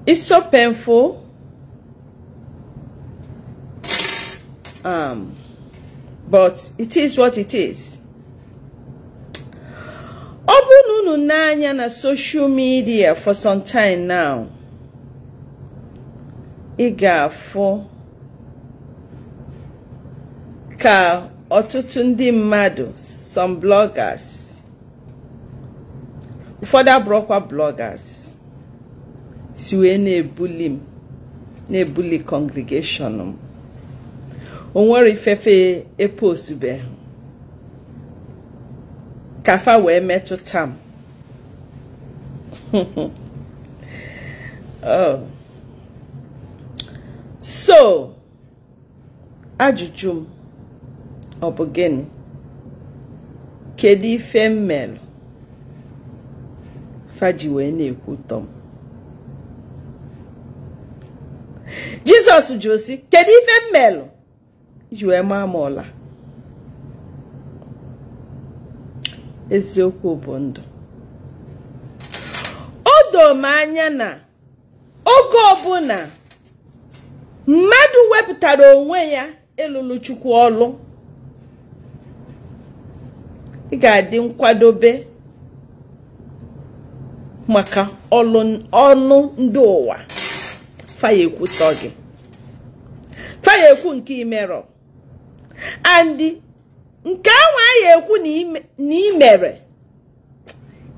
It's so painful. But it is what it is. Obununu nanya na social media for some time now. Igafo ka ọtụtụ ndị mmadụ, some bloggers, ụfọdụ abụrụkwa bloggers, si wee na-ebuli congregation m. O nwere ifefe eposube kafa wee metụta m. Oh. So, ajụjụ m ọ bụ gịnị? Kedu ife mmelụ faji wee na-ekwutọ m? Jizọs jụrụ sị, kedu ife mmelụ iji wee maa m ọla? Eziokwu bụ ndụ. O doo m anya na oge ọbụla mmadụ wepụtara onwe ya ịlụlụ Chukwu ọlụ, ị ga-adị nkwadobe maka ọnụ ndị ụwa. Faya ekwutọ gị, faya ekwu nke imerọ, and nke ahụ ya ekwu na imere,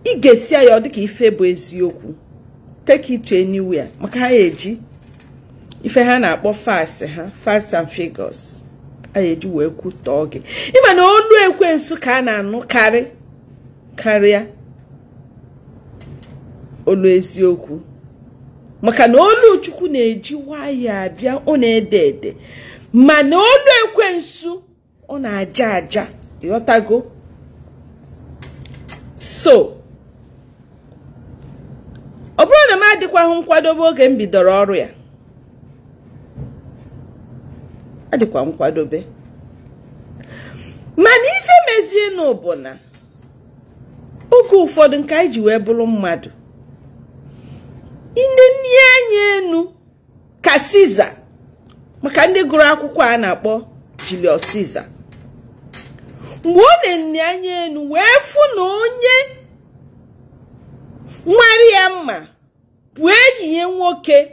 ị ga-esi ya dịka ife bụ eziokwu. Take it to anywhere, maka ha eji ife ha na-akpọ fast and figures. Eji wee kwutọ gị. Ịma na olu ekwensu ka a na-anụ karịa olu eziokwu. Maka na olu Chukwu na-eji nwayọọ abịa, ọ na-ede ede. Ma na olu ekwensu ọ na-aja aja. Ịghọtago? So, ọ bụrụ na m adịkwaghị nkwadobe oge m bidoro ọrụ ya, adịkwa nkwadobe. Mana ife mezie n'ụbụ na oge ụfọdụ nke anyị ji wee bụrụ mmadụ, inenni anya enu ka Caesar, maka ndị gụrụ akwụkwọ a na-akpọ Julius Caesar. Mgbe ọ na-enni anya enu wee fụ na onye nwari ya mma bụ enyi ya nwoke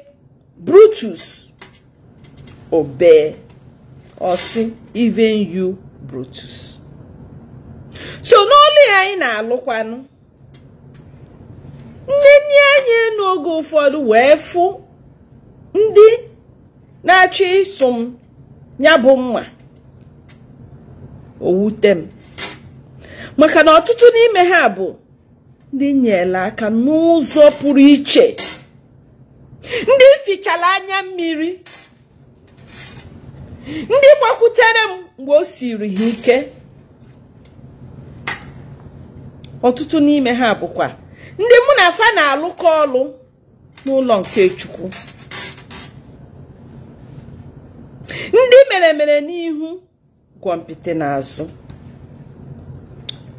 Brutus, obey osi, even you Brutus. So n'olu ya anyị na-alụkwanụ, nnenni anya n'oge ụfọdụ wee fụ ndị na-achọ ịsụ m ya bụ mma. Owute m, maka na ọtụtụ n'ime ha bụ ndị nyere aka n'ụzọ pụrụ iche, ndị fichala anya mmiri, ndị gbakwutere m mgbe o siri ha ike. Ọtụtụ n'ime ha bụkwa ndị mụ na fa na-alụkọ ọlụ n'ụlọ nke Chukwu, ndị mere n'ihu gwọmpite n'azụ.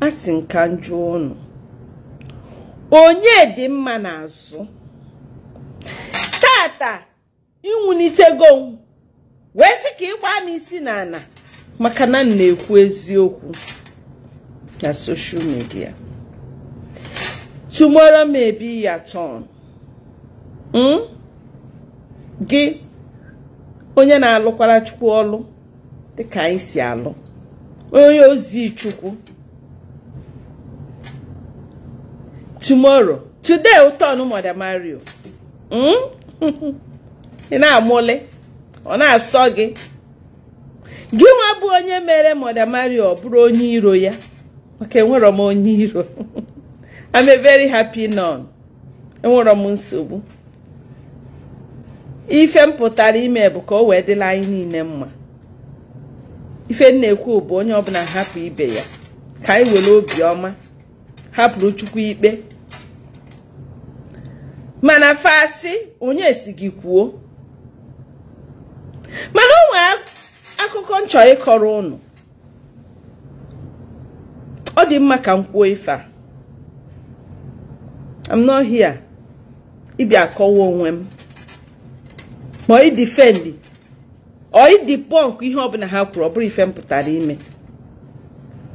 Asị nka njụ unu, onye dị mma n'azụ? Tata inwunitego wee sị ka ịgba m isi n'ala maka na m na-ekwu eziokwu na social media. Tomorrow may be your turn. Gị onye na-alụkwara Chukwu ọlụ dịka anyị si alụ, onye ozi Chukwu. Tomorrow, today ụtọ Mother Mario. Ị na-amụle, ọ na-asọ gị. Gị nwa bụ onye mere Mother Mario ọ bụrụ onye iro ya, maka enwere m onye iro. I'm a very happy nun. Enwere m nsogbu. Ife m pụtara ime bụ ka o wee dịla anyị niile mma. Ife na-ekwu bụ onye ọbụla hapụ ibe ya, ka anyị were obi ọma hapụrụ Chukwu ikpe. Mana fasị onye si gị kwuo. Mana o nwere akụkọ nchọ ịkọrọ unu. Ọ dị mma ka m kwuo ife a. I'm not here ịbịa akọwa onwe m. ma i defend o i debunk ihe ọbụla ha kwuru, ọ bụrụ ife mpụtara ime.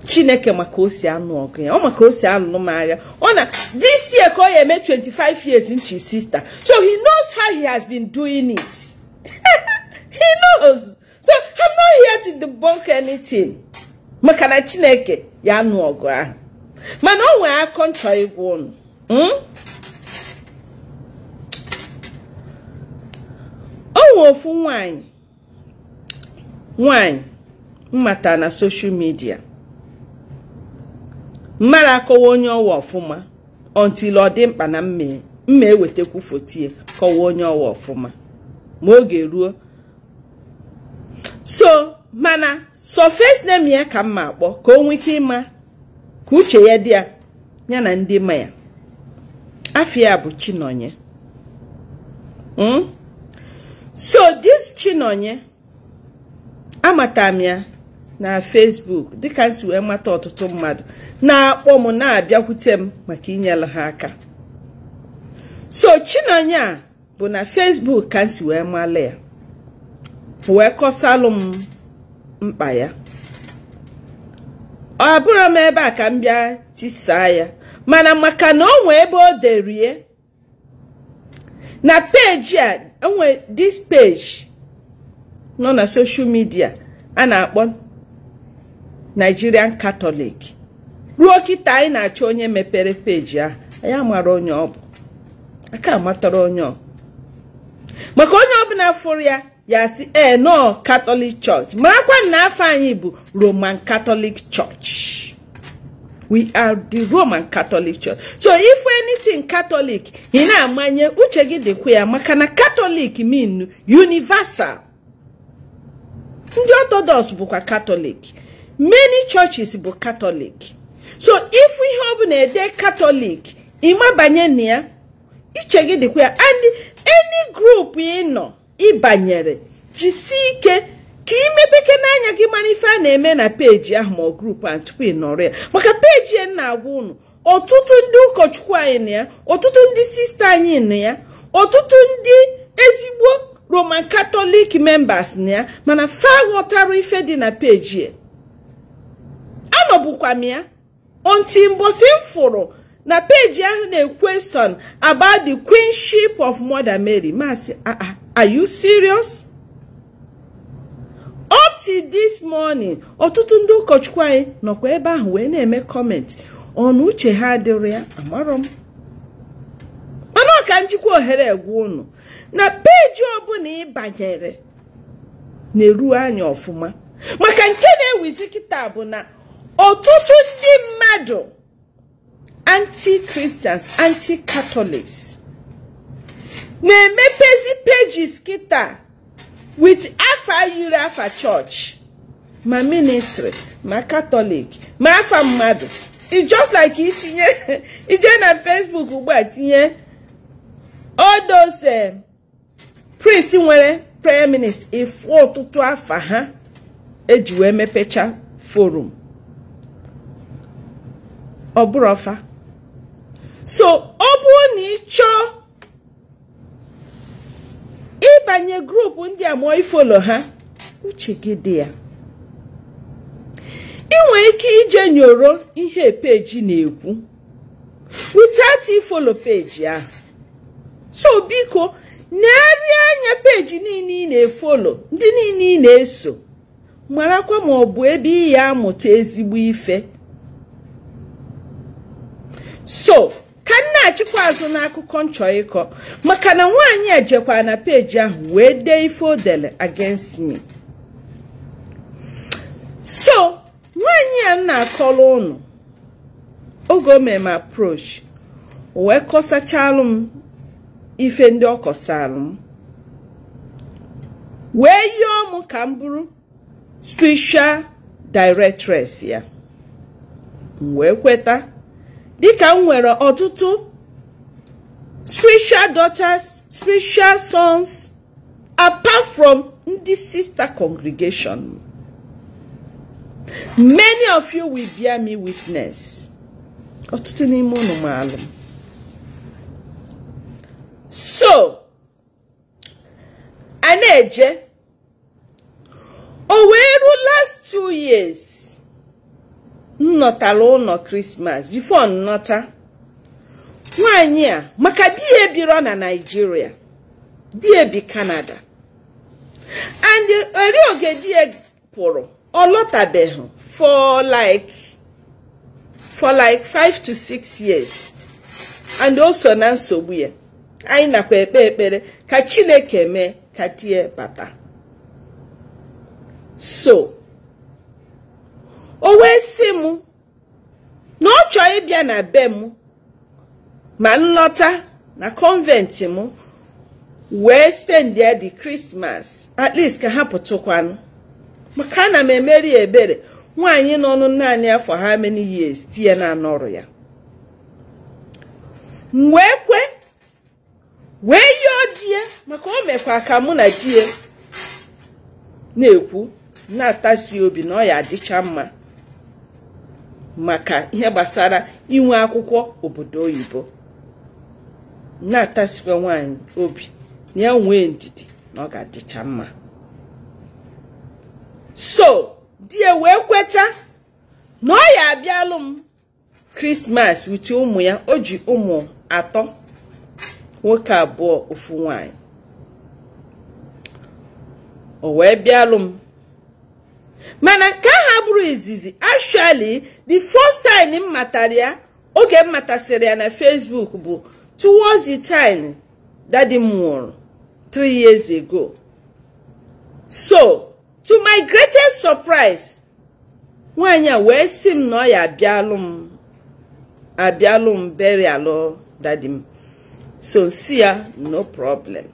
Chineke maka o si anụ ọgụ ya, ọ maka o si alụnụ m agha. Ọ na this year ka ọ ya eme 25 years nchi sister, so he knows how he has been doing it. He knows. So I'm not here to debunk anything. Maka na Chineke ya anụ ọgụ ahụ. Mana o nwere akọ nchọ igwe unu. O nwe ofu nwanyị mmata na social media. Mmara akọwa onye ọwa ọfụma until ọ dị mkpa na mma ewetekwu fotie kọwa onye ọwa ọfụma ma oge ruo. So mana surface name ya ka mma akpọ ka o nwee ike ịma ka uche ya dị ya na ndị ma ya. Afia bụ Chinonye. So this Chinonye amata m ya na Facebook dịka nsi wee mata ọtụtụ mmadụ na-akpọ m na-abịakwute m maka inyere ha aka. So Chinonye a bụ na Facebook ka nsi wee mala ya, wee kọsalụ m mkpa ya. Ọ bụrụ m ebe a ka m bịa tisaa ya, mana maka na o nwee ebe o derie na page a, onwe this page nọ na social media a na-akpọ Nigerian Catholic. Ruo kịta anyị na-achọ onye mepere page a, anyị amara onye ọ bụ, aka amatara onye ọ. Maka onye ọbụla fụrụ ya ya si no Catholic Church, marakwa na afọ anyị bụ Roman Catholic Church. We are the Roman Catholic Church. So if anything Catholic, ị na-amanye uche gị dịkwa ya, maka na Catholic mean universal. Ndị Orthodox bụkwa Catholic. Many churches bụ Catholic. So if ihe ọbụla ede Catholic, ịma banye na ya, uche gị dịkwa ya. And any group ị nọ ịbanyere, jisi ike ka imepeke n'anya gị mana ife a na-eme na peji ahụ ma group a tupu ị nọrọ ya. Maka peji ya na-agwa unu ọtụtụ ndị ụkọchukwu anyị na ya, ọtụtụ ndị sista anyị na ya, ọtụtụ ndị ezigbo Roman Catholic members na ya, mana fa ghọtara ife dị na peji ya. Anọbụkwa m ya until mbosi m fụrụ na peji ahụ na-question about the queenship of Mother Mary. Masị, are you serious? Up to this morning, ọtụtụ ndị ụkọchukwu anyị nọkwa ebe ahụ wee na-eme comment ọnụ uche ha dịrị ya, amarọ m. Mana ọka njikwa ohere egwu unu na peji ọbụla ị banyere na-eru anya ọfụma. Maka nke na-ewizi kịta bụ na ọtụtụ ndị mmadụ anti-Christians, anti-Catholics na-emepezi pages kịta with afa yiri afa church, ma ministry, ma Catholic, ma afa mmadụ. It's just like itinye ije na Facebook ugbu a tinye all those priests nwere prayer minister ifu ọtụtụ afa ha eji wee mepecha forum. Ọ bụrụ ọfa. So ọ bụrụ na ị chọọ ịbanye group ndị a ma ifolo ha, uche gị dị ya. Ị nwere ike ije nyoro ihe peji na-ekwu without ifolo peji ahụ. So biko na-arị anya peji niile ị na-efolo, ndị niile ị na-eso, marakwa ma ọ bụ ebe ị ya amụta ezigbo ife. So ka na-achịkwa azụ n'akụkọ nchọ ịkọ, maka na nwaanyị ejekwa na peji ahụ wee dee ife o dele against me. So nwaanyị a na-akọrọ unu oge o mere m approach, wee kọsachalụ m ife ndị ọ kọsalụ m, wee yọọ m ka m bụrụ spiritual directress ya. Wee kweta dịka m nwere ọtụtụ spiritual daughters, spiritual sons, apart from ndị sister congregation. Many of you will bear me witness. Ọtụtụ n'ime unu maalụ. So Aneje. Oweru last 2 years. Nnọtala ụnọ Christmas before nnọta. Nwanyị a maka di ebiro na Nigeria. Di ebi Canada. And eri oge di pụrụ olotabehu for like 5 to 6 years. And also na nsogbu ya. Anyị nakwa ekpere ka Chineke mee ka die bata. So, o wee sị mụ na ọ chọọ ịbịa na be mụ ma nlọta na convent mụ wee spend there the Christmas at least ka ha pụtụkwanụ maka na m emeri ebere nwaanyị nọ ọnụ naanị afọ how many years tie na anọrụ ya wee kwe wee yọọ die maka o mekwa ka mụ na die na-ekwu na-atasi obi na ọ ya adịcha mma maka ihe gbasara inwe akwụkwọ obodo oyibo na-atasikwa nwaanyị obi na ya nwee ndidi na ọ ga-adịcha mma. So die wee kweta na ọ ya abịalụ m Christmas with ụmụ ya. O ji ụmụ 3 nwoke 2 ofu nwaanyị. O wee bịalụ m mana ka ha bụrụ izizi. Actually the first time m matara ya oge m matasịrị ya na Facebook bụ towards the time daddy m nwụrụ 3 years ago. So to my greatest surprise nwaanyị a wee sị m na ọ ya abịalụ m burial daddy m. So see ya, no problem.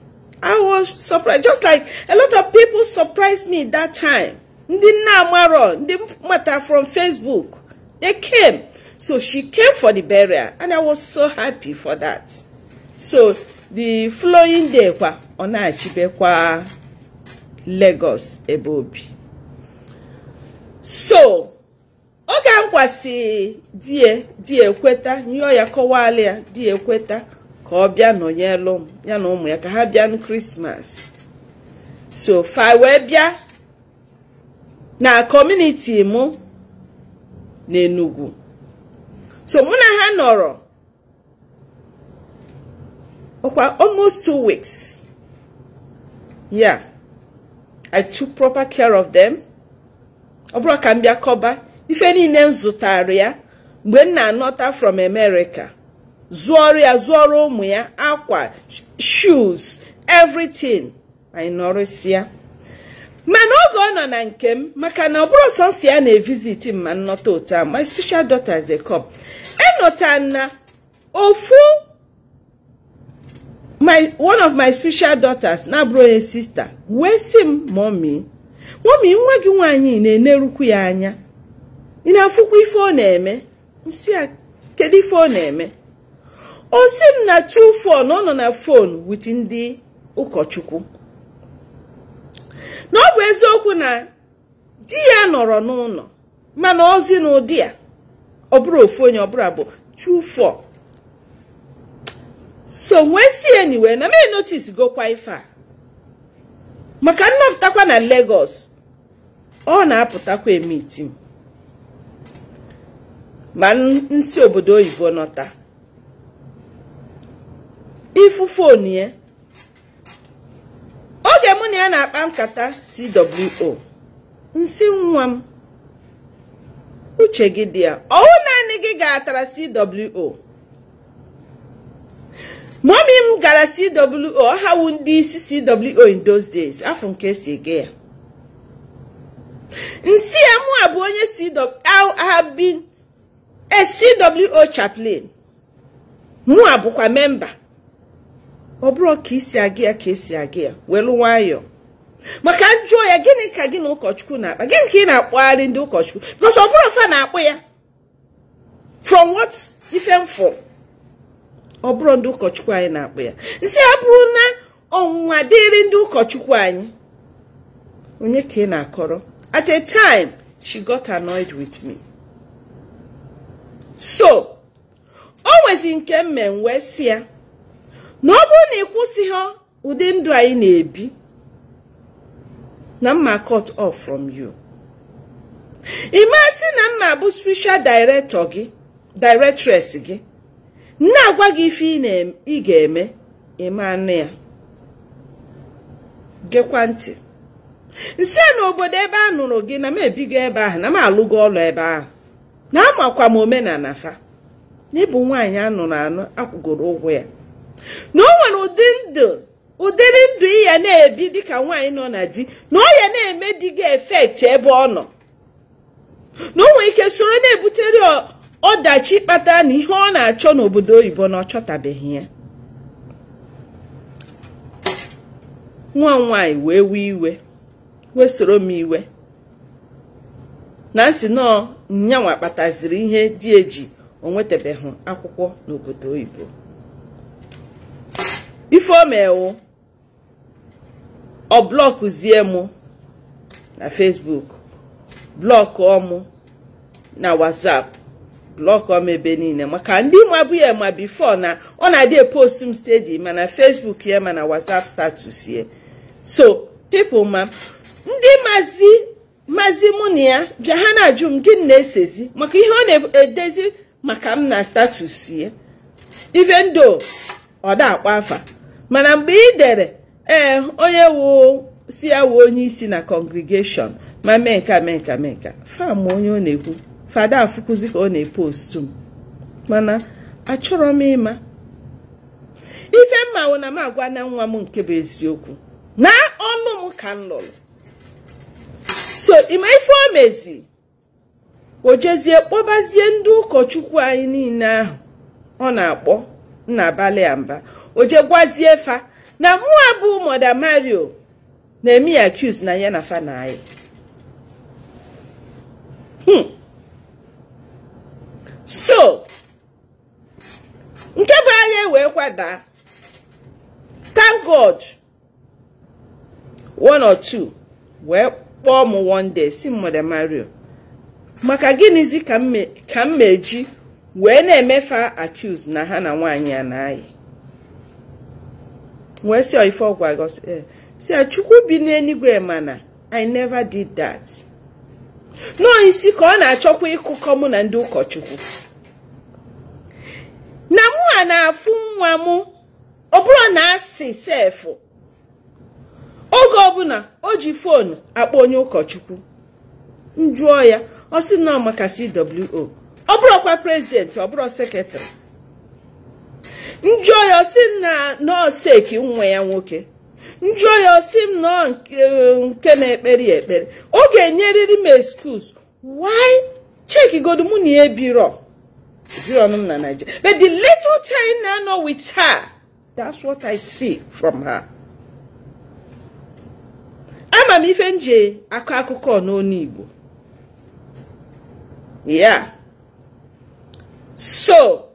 I was surprised, just like a lot of people surprised me that time. Ndi na-amaro, ndi mata from Facebook, they came. So she came for the burial, and I was so happy for that. So the following day, ona achibe kwa Lagos ebe obi. So oge nkwasi die kweta nyo ya kọwala ya die kweta ka ọ bịa nọnyelụ ya na ụmụ ya ka ha bịa Christmas. So fa wee bịa na community mụ na Enugu. So mụ na ha nọrọ almost 2 weeks. Yeah, I took proper care of them. Ọbụrụ ka m bịa kọba ife niile nzụtara ya mgbe m na-anọta from America. Zuoro ụmụ ya akwa, shoes, everything. I nọrịsịa. Mana oge ọ nọ na nke m maka na ọbụrụ sọnsị ya na-evisit m ma nnọta otu a. My special daughters they come. Enọta na ofu one of my special daughters na bro sister wee sị m mommy nwa gị nwaanyị na-enerukwu ya anya. Ị na-afụkwa ife ọ na-eme? Nsị a kedu ife ọ na-eme? O si m na true phone ọ nọ na phone with ndị ụkọchukwu. Na ọ bụ eziokwu na di ya nọrọ n'ụlọ mana ozi na ụdị ya ọ bụrụ ofu onye ọ bụrụ abụ 2-4. So when see anyway na me notice go kwa ife a maka nnọpụtakwa na Lagos ọ na-apụtakwa emiti m ma nsi obodo oyibo nọta ifu phone ye oge mụ na ya na-akpa nkata CWO nsi nwa m uche gị dị ya ọwụ naanị gị ga-atara CWO. Mommy m gara CWO ha wu ndị isi CWO in those days afọ nke si ege ya nsi ya mụ abụ onye CWO. I have been a CWO chaplain. Mụ abụkwa member. Ọ bụrụ ka isi aga ya welu nwayọ maka njọ ya gịnị ka gị na ụkọchukwu na-akpa gịnị ka ị na-akpọgharị ndị ụkọchukwu because ọ bụrụ fa na-akpọ ya from what ife mfọ ọ bụrụ ndị ụkọchukwu anyị na-akpọ ya nsị ya bụrụ na ọnwụnwa dịrị ndị ụkọchukwu anyị onye ka ị na-akọrọ. At a time she got annoyed with me. So o nwezi nke mme wee si ya na ọ bụrụ na ịkwụsịghị ụdị ndụ anyị na-ebi na mma cut off from you. Imasi na mma bụ spiritual director gị, directress gị. Na-agwa gị ife ị ga-eme, ịma anụ ya. Gekwa ntị. Nsị n'obodo ebe a nụrụ gị na m ebigo ebe ahụ, na m alụgo ọlụ ebe ahụ. Na amakwa m omenala fa. N'ịbụ nwaanyị anụrụ anụ akwụgoro ụgwọ ya. Na o nwere ụdịrị ndụ ya na-ebi dịka nwaanyị nọ na di, na ọ ya na-eme di gị effect ebe ọ nọ. Na o nwere ike soro na-ebutere ọdachi kpatara na ihe ọ na-achọ n'obodo oyibo na ọ chọtabeghị ya. Nwa nwaanyị wee wee iwe, wee soro m iwe. Na nsị nọ nyanwa kpataziri ihe di eji o nwetabeghị akwụkwọ n'obodo oyibo. Ife o mewo ọ blọkụzie mụ na Facebook, blọkụ ọmụ na WhatsApp, blọkụ ọmụ ebe niile maka ndị mabụ ya ma before na ọ na-adị post m steady ma na Facebook ya ma na WhatsApp status ya. So people ma ndị mazi mụ na ya bịa ha na-ajụ m gị na-esezi maka ihe ọ na-edezi maka m na status ya, even though ọ da akpa afa. Mana mgbe ị dere onye wu si ya wu onye isi na congregation ma menka fam onye ọ na-ekwu fada afụkụzi ka ọ na-epost m, mana achọrọ m ịma ife mma wụ na m agwa na nwa m nke bụ eziokwu na ọnụ m ka m lụrụ. So ịma ife o mezi o jezie kpọbazie ndị ụkọchukwu anyị niile ahụ ọ na-akpọ n'abalị amba, o je gwazie fa na mụa bụ Mother Mario na-emi accuse na ya na fa na anyị. So nke bụ anyị wee kwada, thank God one or two wee kpọọ m one day si Mother Mario maka gịnịzi ka m meji wee na-emefa accuse na ha na nwaanyị a na anyị. Wee si ife ọgwa gosi si Chukwu bi n'eluigwe mana I never did that. No isi ka ọ na-achọkwa ịkụkọ mụ na ndị ụkọchukwu. Na mụ a na-afụ nwa mụ ọ bụrụ na asị sefu. Oge ọbụla o ji fonu akpọ onye ụkọchukwu. Njụọ ya, ọ sị na maka CWO. Ọ bụrụkwa president, ọ bụrụ secretary. Njụọ ya, ọ sị na nọọseki nwa ya nwoke. Njụọ ya, ọ sị m nọ nke na-ekpere. Ọ ga-enyerịrị m excuse. Why? Check godu mụ na ebiro. Ebiro nọ na Nigeria. But the little time I know with her, that's what I see from her. Ama m ife nje akụkọ n'onu Igbo. Yeah. So,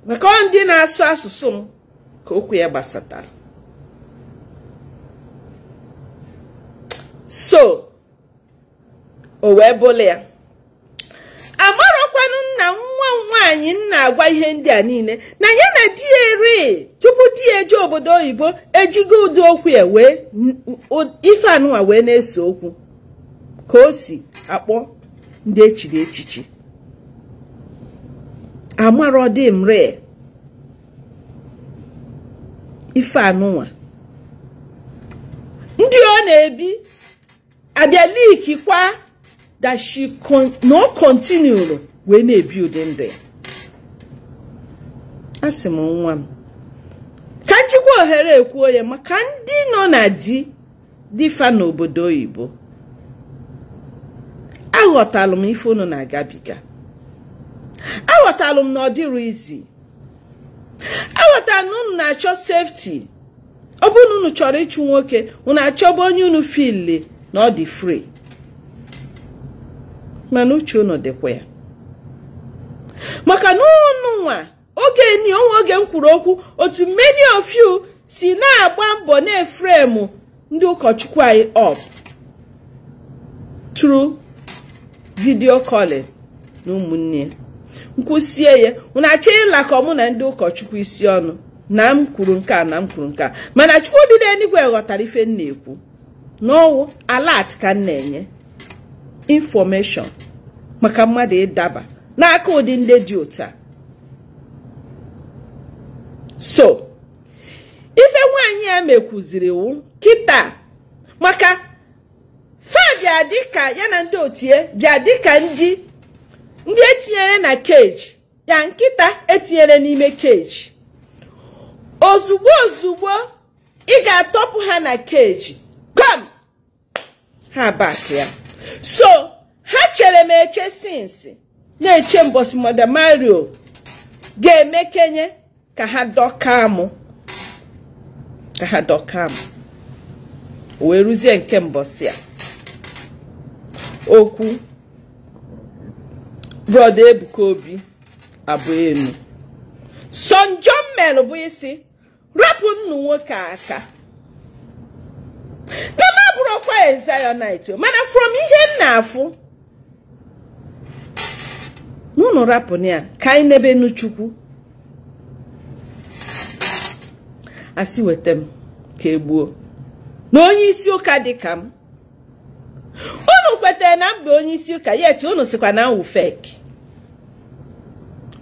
maka ndị na-asụ asụsụ m ka okwu ya gbasatara. So, o wee bụla ya. Amarọkwanụ nna nwa nwaanyị nna agwa ihe ndị a niile na ya na di ere tupu di eje obodo oyibo ejigo ụdị okwu ya wee ife anụwa wee na-eso okwu ka o si akpọ ndị echiri echichi. Amarọ dị mre ife anụwa ndị ọ na-ebi abịa liki kwa that she no continue we na-ebi ụdị ndụ ya. Asị m nwa m ka njikwa ohere ekwuo ya maka ndị nọ na di fa n'obodo oyibo. Aghọtalụ m ife unu na-agabiga. Aghọtalụ m na ọ dịrị izi. Aghọtalụ unu na-achọ safety. Ọ bụrụ na unu chọrọ ịchụ nwoke, unu achọba onye unu feel na ọ dị free. Mana uche unu dịkwa ya. Maka na unu nwa oge m kwuru okwu otu many of you si na-agba mbọ na-eframe ndị ụkọchukwu anyị up through video calling na ụmụnne. Nkwụsie ya unu achọ ịlakọ mụ na ndị ụkọchukwu isi ọnụ na m kwuru nke a na m kwuru nke a, mana Chukwu bi n'eluigwe ghọtara ife m na-ekwu. no alert ka na-enye information maka mmadụ ịdaba n'aka ụdị ndị dị ụta. So ife nwaanyị a mekwuziri wu kita maka fa bịa dịka ya na ndị otie bịa dịka ndị etinyere na cage ya nkịta etinyere n'ime cage. Ozugbo ị ga-atọpụ ha na cage come ha back ya. So ha chere m eche since na-eche mbosi Mother Mario ga-emekenye ka ha dọka mụ wee ruzie nke mbosi a okwu brother Ebuka Obi abụ enu Son John Mel bụ isi rapụ nnu nwoke aka tama bụrụkwa Ezionite mana from ihe na-afụ n'ụnụ rapụ ya ka anyị nebe n'Chukwu asị weta m ka egbuo na onye isi ụka dịka m. Unu kwetere na mbe onye isi ụka yet unu sikwa na nwu fake.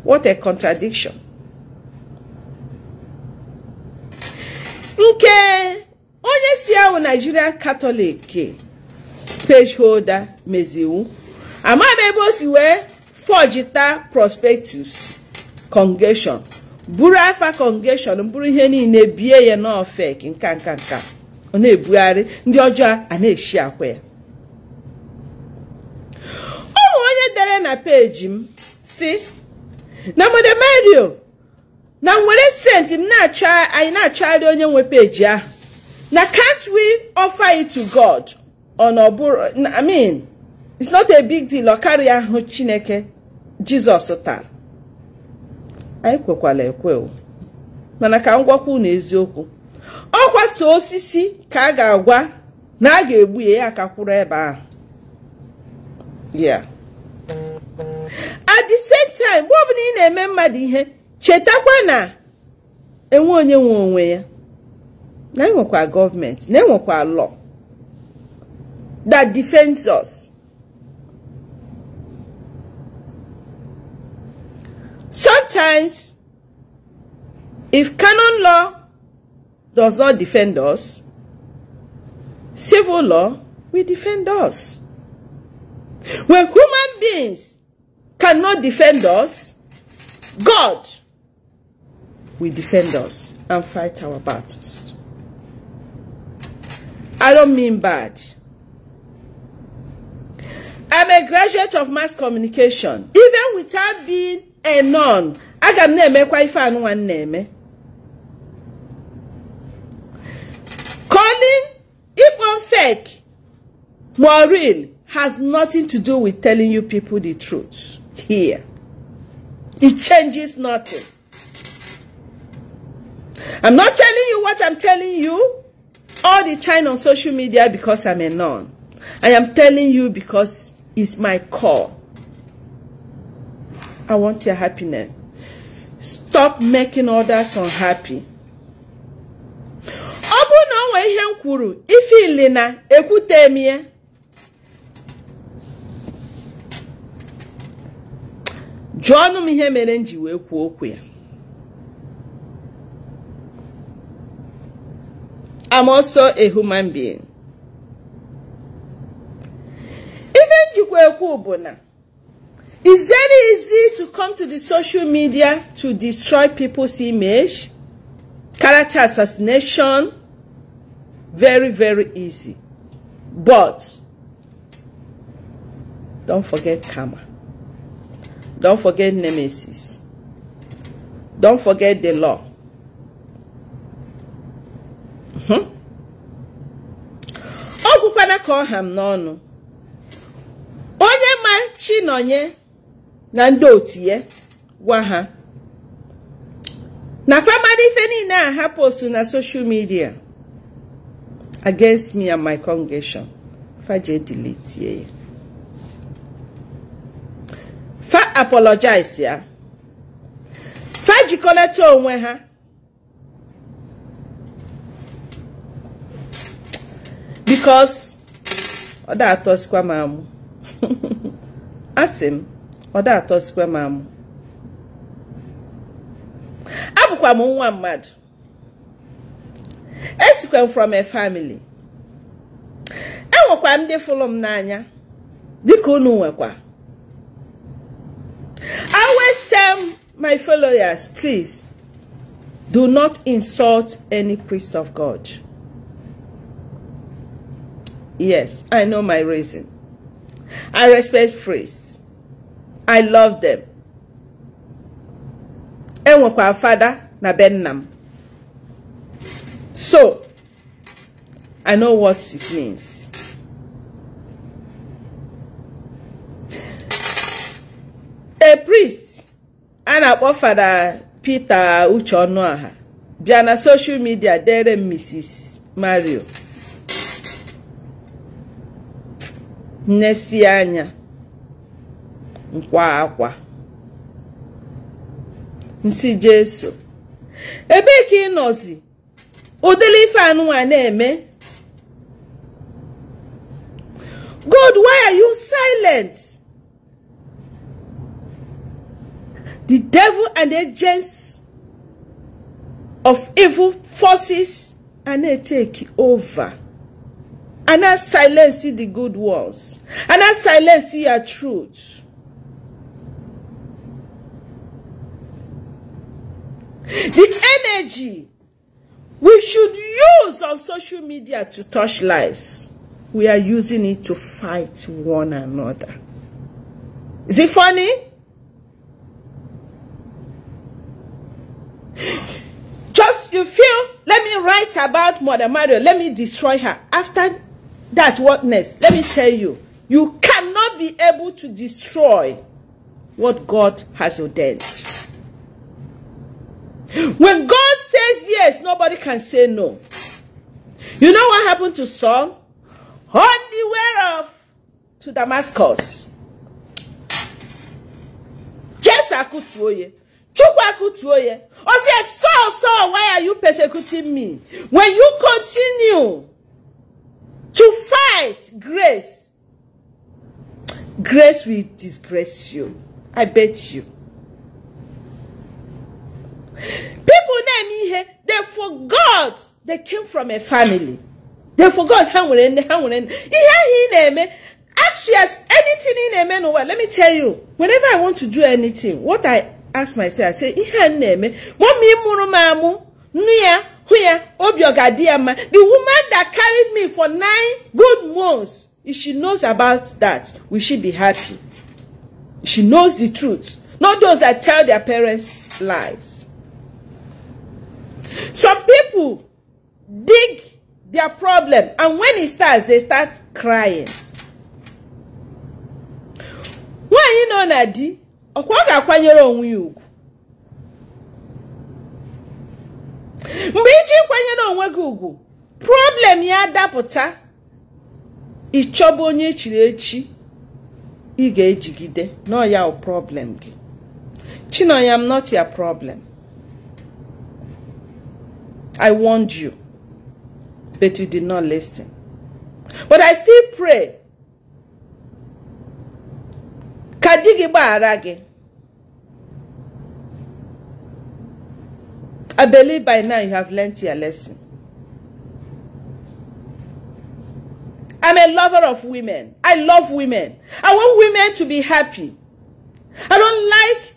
What a contradiction. Nke onye si ahụ Nigerian Catholic page holder meziwu amaghị ebe o si wee forgeta prospectus congregation buru afa congregation buru ihe niile bie ya na fake nka ọ na-ebugharị ndị ọjọọ a na-eshi akwa ya. Onye dere na page m si na Mother Mario na nwere strength m na-achọgharị onye nwe page ahụ na can't we offer it to God on oburu. I mean it's not a big deal ọ karịa ahụ Chineke Jesus taa. Anyị kwekwala ekwe mana ka ngwakwu na eziokwu ọkwa so osisi ka a ga-agwa na a ga-egbu ya ka kwuru ebe ahụ. Yeah. At the same time, what bụ ị na-eme mmadụ ihe chetakwa na enwe onye nwe onwe ya na enwekwa government na enwekwa law that defends us. Sometimes if canon law does not defend us, civil law will defend us. When human beings cannot defend us, God will defend us and fight our battles. I don't mean bad. I'm a graduate of mass communication. Even without being a nun, I can name quite fun one name. Calling if on fake, more real, has nothing to do with telling you people the truth. Here, it changes nothing. I'm not telling you what I'm telling you all the time on social media because I'm a nun. I am telling you because it's my call. I want your happiness. Stop making others unhappy. Obu no we ihe kwuru ifili na ekwutemie. Jụọnụ m ihe mere nji wee kwuo okwu ya. I'm also a human being. Even njikwa ekwu bụ na it's very easy to come to the social media to destroy people's image, character assassination. Very, very easy. But don't forget karma. Don't forget nemesis. Don't forget the law. Okupana ko ham n'ọnụ. Onye ma Chinonye na ndị otie gwa ha na family ife niile ha post na social media against me and my congregation. Faje delete ye. Fa apologize ya. Fa jikoleta onwe ha. because oda atosikwa mamu asim oda atosikwa mamu abukwa mu nwa mmadu esikwa from a family enwekwa ndị fụlụ m n'anya dịka unu nwekwa. I always tell my followers, please do not insult any priest of God. Yes, I know my reason. I respect priests. I love them. Enwekwa father na bennam. So, I know what it means. A priest, and our father Peter Uchonoaha, Biana social media, there Mrs. Mario. Nesianya Nkwa Nsi Jesu Ebeki nozi Odelifa anu aneme. God, why are you silent? The devil and the agents of evil forces and they take over. And I silence the good ones. And I silence your truth. The energy we should use on social media to touch lives, we are using it to fight one another. Is it funny? Just you feel, let me write about Mother Mario, let me destroy her. After that, what next? Let me tell you, you cannot be able to destroy what God has ordained. When God says yes, nobody can say no. You know what happened to Saul? On the way off to Damascus. I said, Saul, why are you persecuting me? When you continue to fight grace, grace will disgrace you. I bet you. People name me here, they forgot they came from a family. They forgot how we end. Actually, as anything in a man, let me tell you, whenever I want to do anything, what I ask myself, I say, the woman that carried me for 9 good months, if she knows about that, will she be happy? She knows the truth, not those that tell their parents lies. Some people dig their problem, and when it starts, they start crying. Why you know Nadi? Okwaga kwanyere onwe you. Mbiji kwanyere onwe gugu. Problem ya dapụta. Ichobo onye chiri echi. I ga-ejigide. No ya problem gi. Chino, I am not your problem. I warned you, but you did not listen. But I still pray. Kadigi ba arage. I believe by now you have learned your lesson. I'm a lover of women. I love women. I want women to be happy. I don't like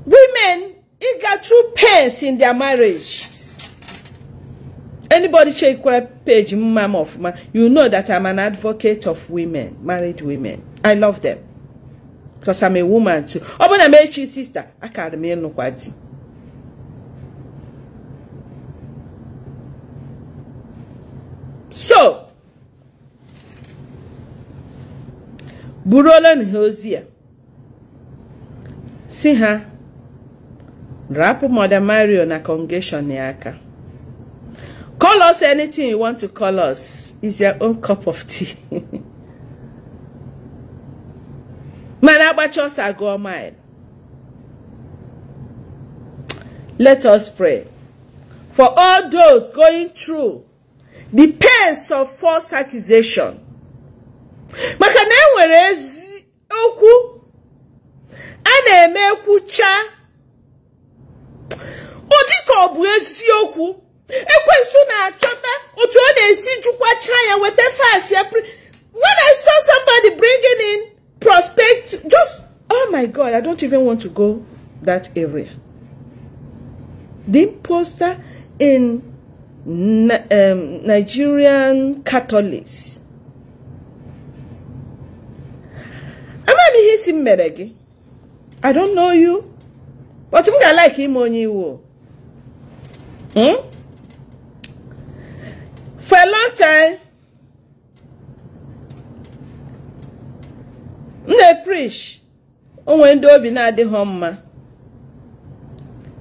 women who got through pains in their marriage. Anybody check page, you know that I'm an advocate of women, married women. I love them. Because I'm a woman too. Oh, but I'm a sister. I can't remain no quality. So, Burolan Hosea. See her. Rap Mother Mario na congregation yaka. Call us anything you want to call us. It's your own cup of tea. Manabachos are go mile. Let us pray for all those going through the pains of false accusation. Maka na enwere ezi okwu a na-eme ekwucha odika obu ezi okwu ekwensu na-achọta otu ọ na-esi jukwacha ya wete fast ya. When I saw somebody bringing in prospect, just, oh my God, I don't even want to go that area. The poster in Nigerian Catholics. I don't know you, but I like him on you. For a long time, they preach.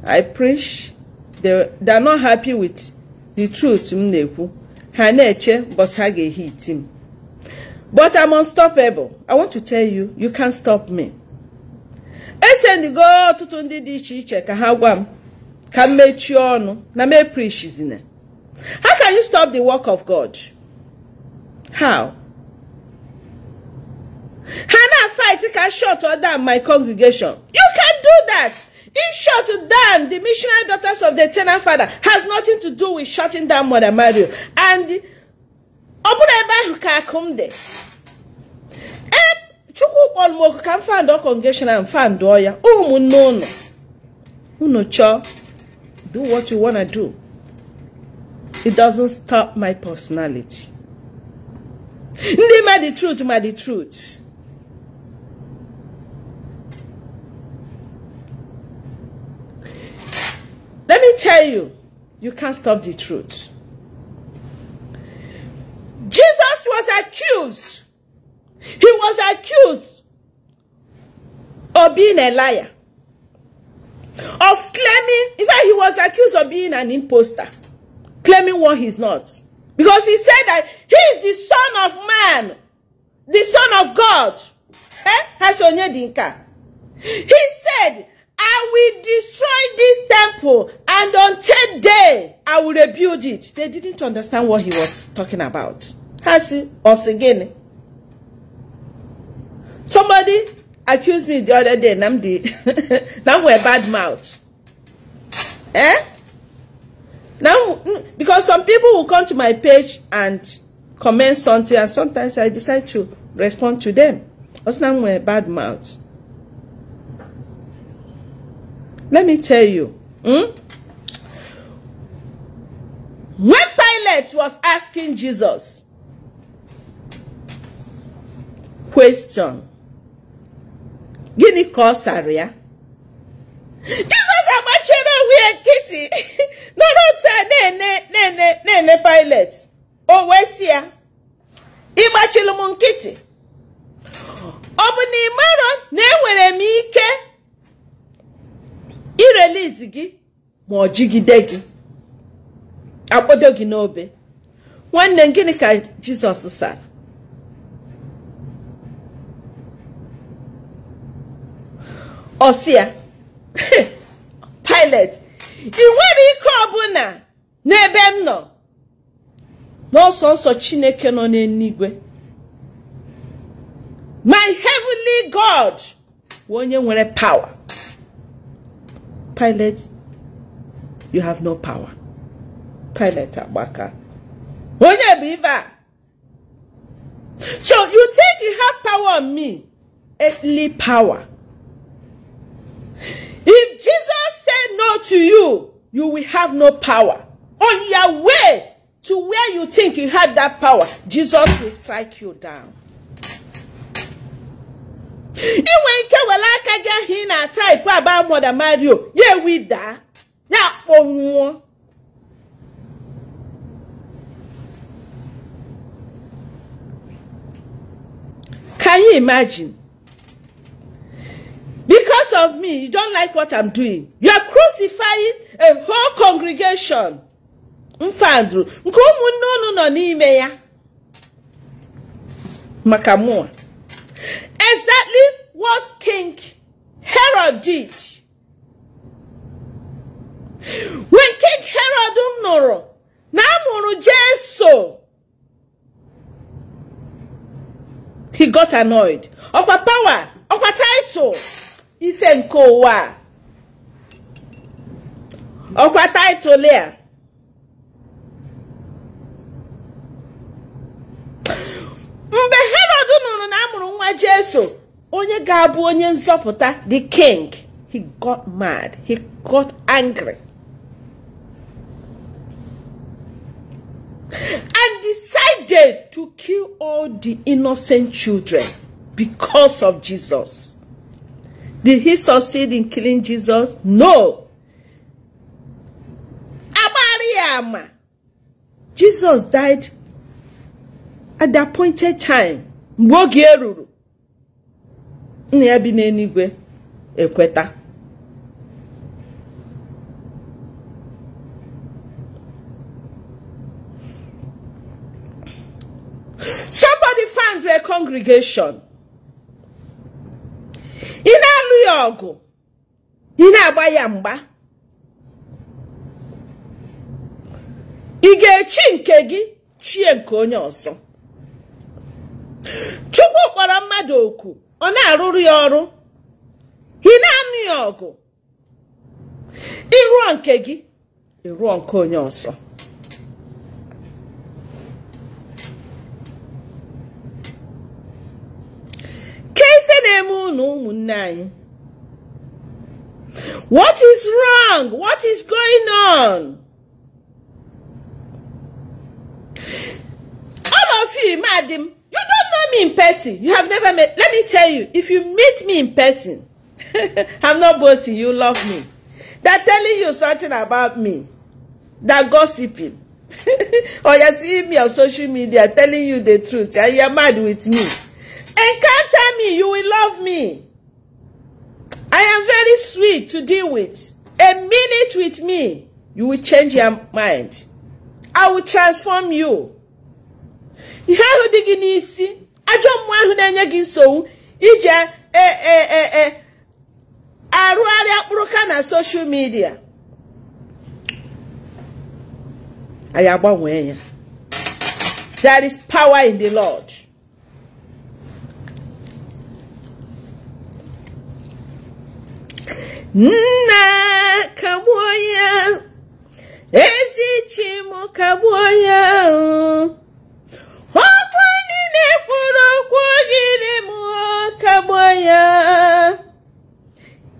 I preach. They are not happy with the truth. But I'm unstoppable. I want to tell you, you can't stop me. I send go to Ndi Ishi ka hagwam ka mechi onu na me preach izine. How can you stop the work of God? How? Hannah fight can shut down my congregation. You can do that. If shut down the missionary daughters of the Eternal Father has nothing to do with shutting down Mother Mario. And Obu can come there. Chuku Olmo can find our congregation and find Doya. Oh, no. Uno cho. Do what you want to do. It doesn't stop my personality. Ndi the truth. Let me tell you, you can't stop the truth. Jesus was accused. He was accused of being a liar. Of claiming, in fact, he was accused of being an imposter. Claiming what he's not. Because he said that he is the Son of Man. The Son of God. He said, I will destroy this temple and on 10th day I will rebuild it. They didn't understand what he was talking about. Again. Somebody accused me the other day, now we're bad mouth. Now, because some people will come to my page and comment something, and sometimes I decide to respond to them. Because now we're bad mouth. Let me tell you, when Pilate was asking Jesus question, Gini cause Saria? Jesus amachero we kitty. No ne Pilate. Oh wesia. Imachelo mon kitty. Obuni maro ne were mi ike. Irelease gi mo jigide gi. Apodo gi n'obe. Nwanne gini ka Jesus sara? Osia. Pilate. Iwere ike obuna n'ebe m no. N'ọsọ nsọ Chineke nọ n'eluigwe. My heavenly God onye nwere power. Pilate, you have no power. Pilate agbaka. Onye biva. So you think you have power on me? Earthly power. If Jesus said no to you, you will have no power. On your way to where you think you had that power, Jesus will strike you down. Iwe ike wala aka ga hi na type about Mother Mario, ye we da. Ya onwo. Can you imagine? Because of me, you don't like what I'm doing. You are crucifying a whole congregation. Mfandru, nkumu no n'ime ya. Makamua. Exactly what King Herod did. When King Herod noro, na muru Jesu. he got annoyed. Okwa power, okwa title. Ife nko wa. Okwa title lea. Mbe Herod nunu na amuru nwa Jesu. Onye ga-abụ onye nzọpụta, the king. He got mad. He got angry. And decided to kill all the innocent children because of Jesus. Did he succeed in killing Jesus? No. Abariyama. Jesus died at the appointed time. Mgbe eruru. Nne ya bi n'eluigwe ekweta. Somebody found a congregation. Ina alu ya ọgụ. Ina agba ya mgba. Ị ga-echi nke gị, chie nke onye ọzọ. Chukwu kpọrọ mmadụ oku, ọ na-arụrụ ya ọrụ. Ị na-anụ ya ọgụ. Ịrụọ nke gị, ịrụọ nke onye ọzọ. What is wrong? What is going on? All of you, madam, you don't know me in person. You have never met. Let me tell you, if you meet me in person, I'm not boasting, you love me. They're telling you something about me. They're gossiping. Or you're seeing me on social media telling you the truth, and you're mad with me. Encounter me, you will love me. I am very sweet to deal with. A minute with me, you will change your mind. I will transform you. You have to dig in easy. I don't want to get you so. Ija na social media. There is power in the Lord. Nna kaboya ezi chimu kaboya hopuni ne furo kwogire mu kaboya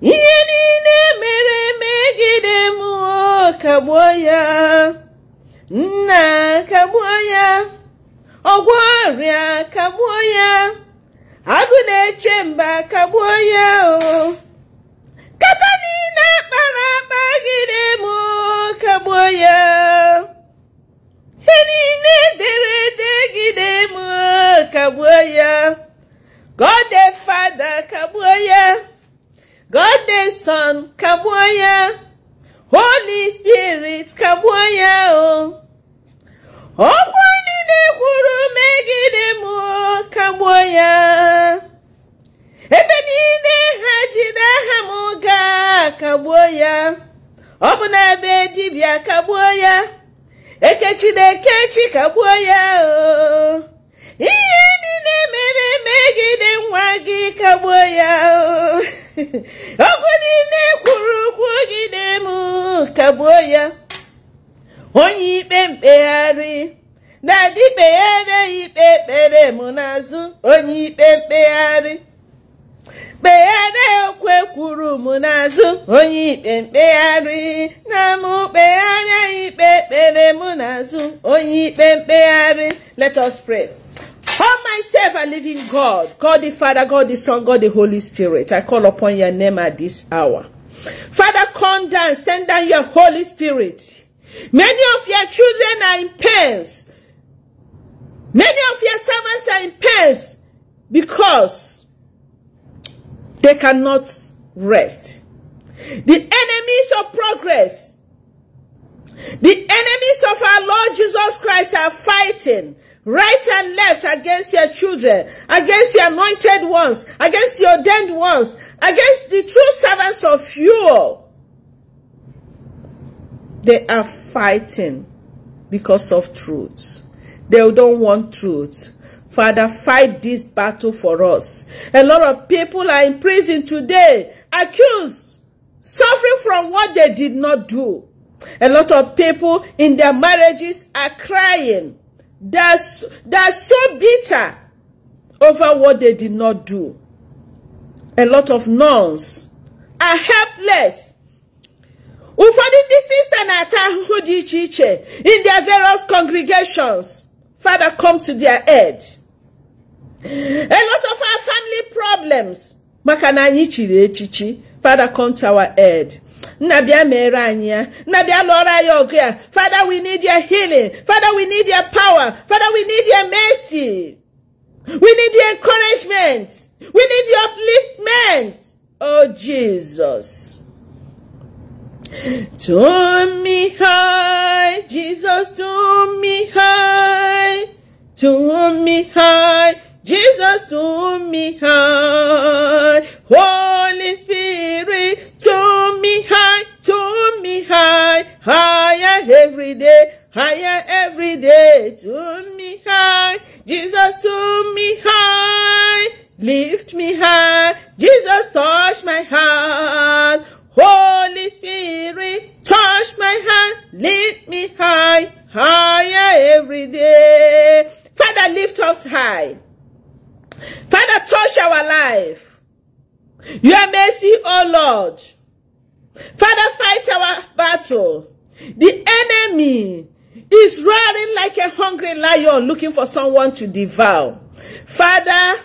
yeni ne mere megide mu kaboya nna kaboya ogwaria kaboya agune chemba kaboya Katanina parapagide mo kaboya. Henine dere gide mo kaboya. God the Father kaboya. God the Son kaboya. Holy Spirit kaboya o. Okwani ne kuru megide mo kaboya. Ebenine hajida hamuga kaboya. Obuna bedi bia kaboya. Ekechide kechi kaboya. Iyenine mere megide nwagi kaboya. Obunine kwuru kwugide mu kaboya. Onye ikpe mkpegharị. Na dikpegharị ikpe kpere mụ n'azụ. Onye ikpe mkpegharị. Kpegharị okwe kwuru mụ n'azụ. Onye ikpe mkpegharị. Na mụ kpegharị ikpe kpere mụ n'azụ. Onye ikpe mkpegharị. Let us pray. Almighty ever living God, God the Father, God the Son, God the Holy Spirit, I call upon your name at this hour. Father, come down, send down your Holy Spirit. Many of your children are in pains. Many of your servants are in pains because they cannot rest. The enemies of progress, the enemies of our Lord Jesus Christ are fighting right and left against your children, against your anointed ones, against your ordained ones, against the true servants of you. They are fighting because of truth. They don't want truth. Father, fight this battle for us. A lot of people are in prison today, accused, suffering from what they did not do. A lot of people in their marriages are crying. They're so bitter over what they did not do. A lot of nuns are helpless. In their various congregations, Father, come to their aid. A lot of our family problems, Father, come to our aid. Father, we need your healing. Father, we need your power. Father, we need your mercy. We need your encouragement. We need your upliftment. Oh, Jesus. To me high, Jesus, to me high. To me high, Jesus, to me high. Holy Spirit, to me high, higher every day, to me high, Jesus, to me high, lift me high, Jesus, touch my heart, Holy Spirit, touch my heart, lift me high, higher every day. Father, lift us high. Father, touch our life. Your mercy, oh Lord. Father, fight our battle. The enemy is roaring like a hungry lion looking for someone to devour. Father,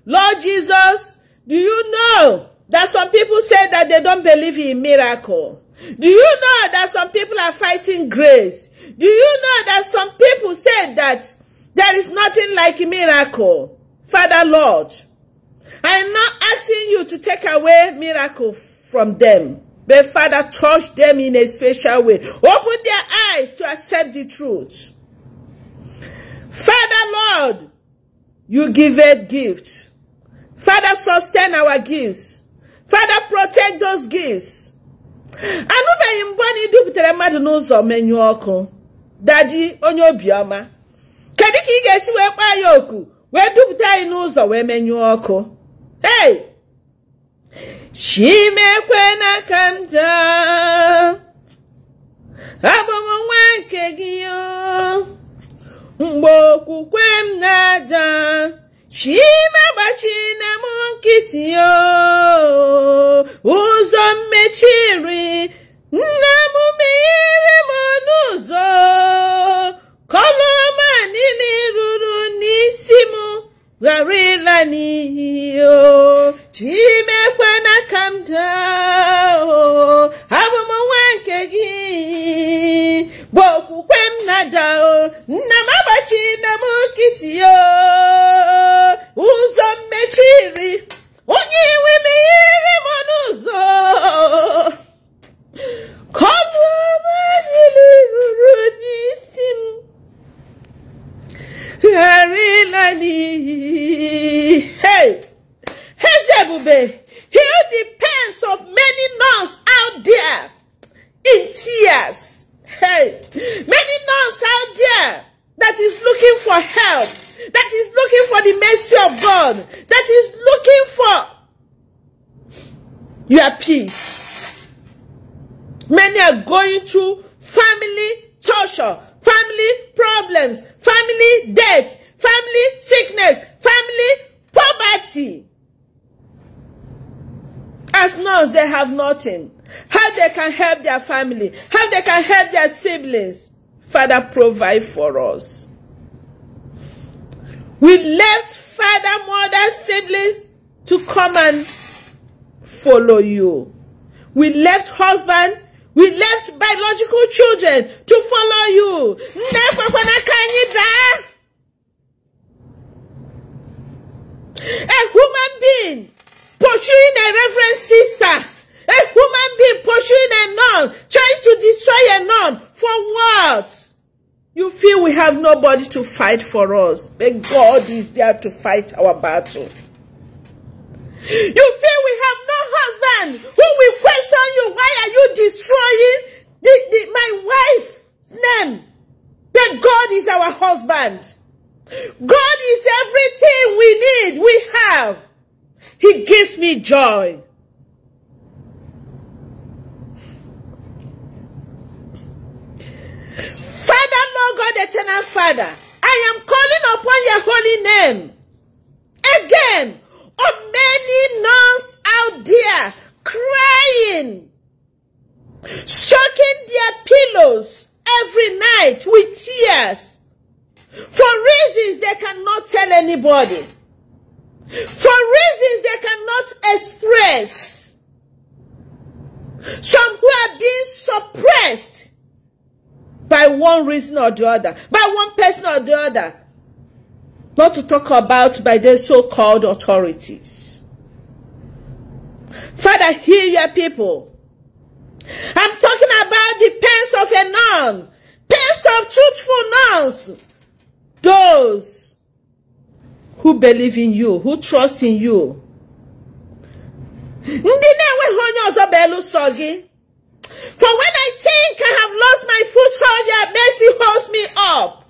Lord Jesus, do you know that some people say that they don't believe in miracle? Do you know that some people are fighting grace? Do you know that some people say that there is nothing like a miracle? Father, Lord, I am not asking you to take away miracle from them. But Father, touch them in a special way. Open their eyes to accept the truth. Father, Lord, you give a gift. Father, sustain our gifts. Father, protect those gifts. Daddy, on your bioma. Kadiki gets where by yoku. Where do I know so where menu oko? Hey! She make when I come down. Abamwankegio. Mboku kwem nada. She mabachina monkitio. Uzo mechiri. Namu meire monuzo. Koloma nini ruru nisimu. Garila niyo. Chime kwena come down. Habu mwankegi. Boku kwem nadao. Namabachi namukitio. Uzo mechiri. Onyiwe meire monuzo. Koloma nini ruru nisimu. Hey, Hezebube, heal the pains of many nuns out there in tears. Hey, many nuns out there that is looking for help, that is looking for the mercy of God, that is looking for your peace. Many are going through family torture, family problems, family death, family sickness, family poverty. As nuns, they have nothing. How they can help their family, how they can help their siblings. Father, provide for us. We left father, mother, siblings to come and follow you. We left husband, we left biological children to follow you. A human being pursuing a reverend sister. A human being pursuing a nun, trying to destroy a nun. For what? You feel we have nobody to fight for us, but God is there to fight our battle. You feel we have no husband who will question you. Why are you destroying my wife's name? But God is our husband. God is everything we need, we have. He gives me joy. Father, Lord God, eternal Father, I am calling upon your holy name. Again, oh, many nuns out there crying, soaking their pillows every night with tears for reasons they cannot tell anybody, for reasons they cannot express. Some who are being suppressed by one reason or the other, by one person or the other, not to talk about by the so-called authorities. Father, hear your people. I'm talking about the pains of a nun, pains of truthful nuns, those who believe in you, who trust in you. For when I think I have lost my foothold, your mercy holds me up.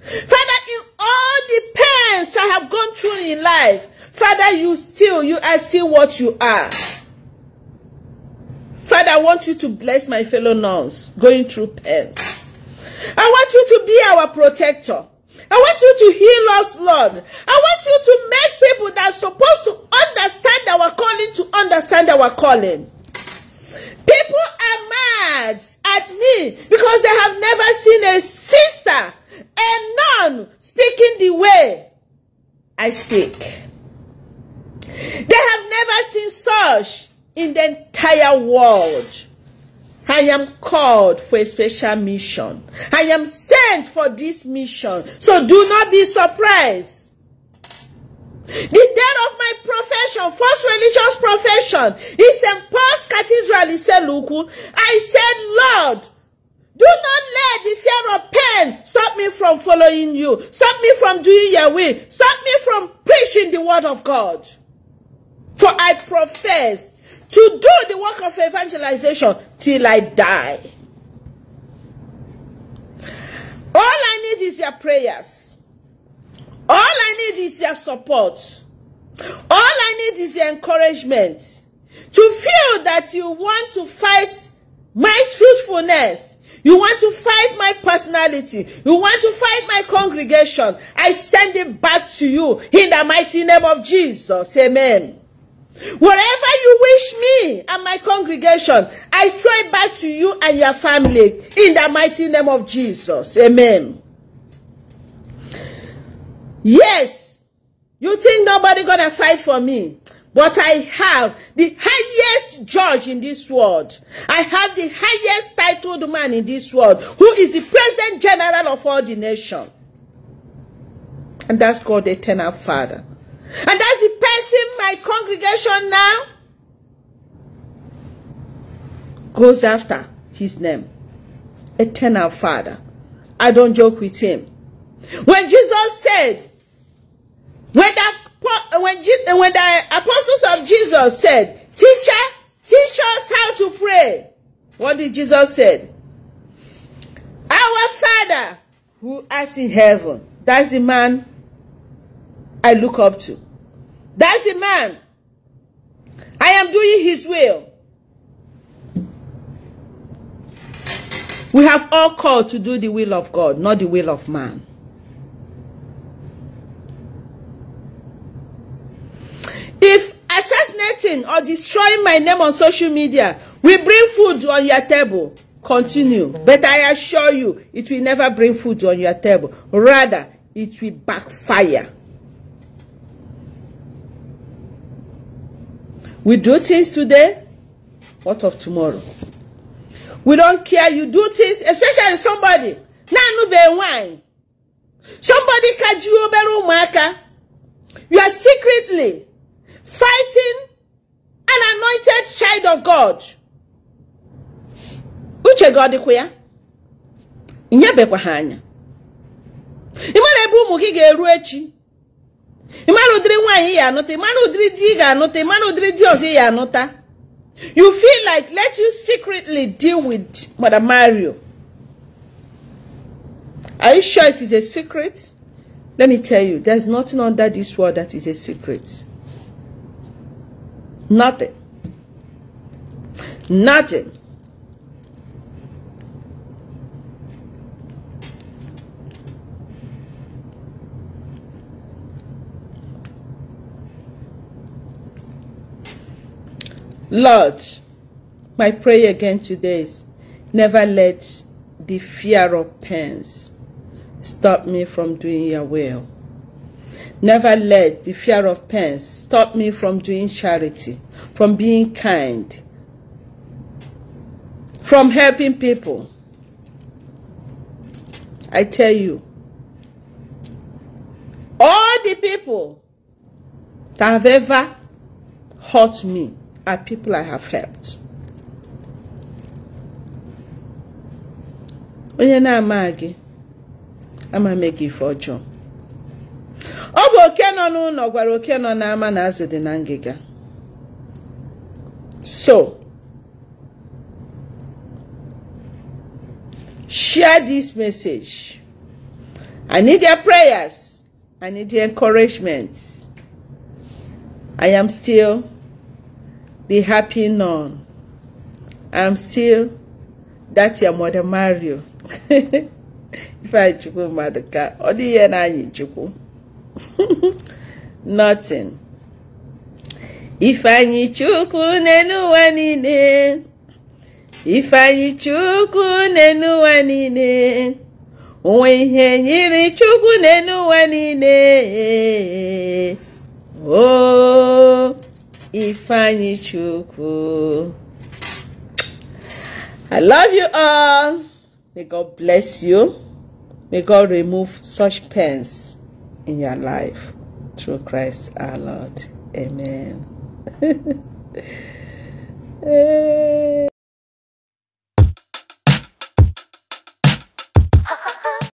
Father, in all the pains I have gone through in life, Father, you are still what you are. Father, I want you to bless my fellow nuns going through pains. I want you to be our protector. I want you to heal us, Lord. I want you to make people that are supposed to understand our calling to understand our calling. People are mad at me because they have never seen a sister, a nun, speaking the way I speak. They have never seen such in the entire world. I am called for a special mission. I am sent for this mission. So do not be surprised. The date of my profession, first religious profession, is in Post Cathedral in Seluku. I said, Lord, do not let the fear of pain stop me from following you. Stop me from doing your will. Stop me from preaching the word of God. For I profess to do the work of evangelization till I die. All I need is your prayers. All I need is your support. All I need is your encouragement. To feel that you want to fight my truthfulness. You want to fight my personality. You want to fight my congregation. I send it back to you in the mighty name of Jesus. Amen. Whatever you wish me and my congregation, I throw it back to you and your family in the mighty name of Jesus. Amen. Yes, you think nobody gonna fight for me, but I have the highest judge in this world. I have the highest titled man in this world, who is the President General of all the nation. And that's called the Eternal Father. And that's the person my congregation now goes after his name. Eternal Father. I don't joke with him. When Jesus said, when the apostles of Jesus said, Teacher, teach us how to pray. What did Jesus say? Our Father who art in heaven. That's the man I look up to. That's the man. I am doing his will. We have all called to do the will of God, not the will of man. If assassinating or destroying my name on social media will bring food on your table, continue. But I assure you, it will never bring food on your table. Rather, it will backfire. We do things today. What of tomorrow? We don't care. You do things, especially somebody. Somebody you are secretly fighting an anointed child of God. Uche God kwea. Inyabekwa hanya. Imana ebu umugi ga-eru echi. Imana udiri nwanyi ya anụta, imana udiri di ga anụta, imana udiri di ozi ya anụta. You feel like let you secretly deal with Mother Mario. Are you sure it is a secret? Let me tell you, there's nothing under this world that is a secret. Nothing. Nothing. Lord, my prayer again today is never let the fear of pains stop me from doing your will. Never let the fear of pains stop me from doing charity, from being kind, from helping people. I tell you, all the people that have ever hurt me are people I have helped. Onye na-amagi, ama megi for John. Obo oke no n'ụlọ gwara oke no n'ama na azụ dị na ngịga. So, share this message. I need your prayers. I need your encouragement. I am still the happy nun. I am still that your mother Mario. If I chuku madaka, odi ye na anyi chuku. Nothing. If I chuku nenu wanine. If I chuku nenu wanine. Onwe ihe nyiri chuku nenu wanine. Oh, if I chuku. I love you all. May God bless you. May God remove such pains in your life. Through Christ our Lord. Amen.